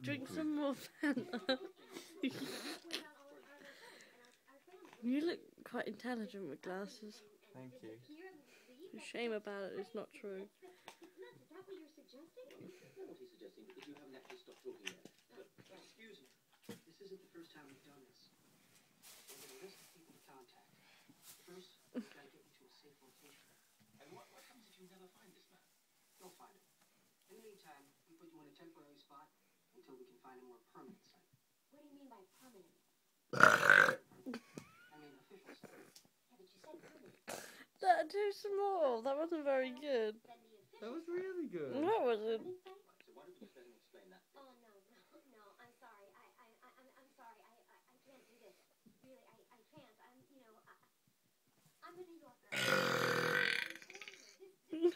Drink some more Fanta. You look quite intelligent with glasses. Thank you. A shame about it, it's not true. Excuse me. This isn't the first time we've done this. We're going to list the people to contact. First, we've got to get you to a safe location. And what happens if you never find this man? You'll find him. In the meantime, we put you in a temporary spot until we can find a more permanent site. What do you mean by permanent? I mean official site. Yeah, but you said permanent. That too small. That wasn't very good. That was really good. No, it wasn't. So why don't we just let him explain that? Oh, no, I'm sorry. I'm sorry. I can't do this. Really, I can't. I'm a New Yorker. This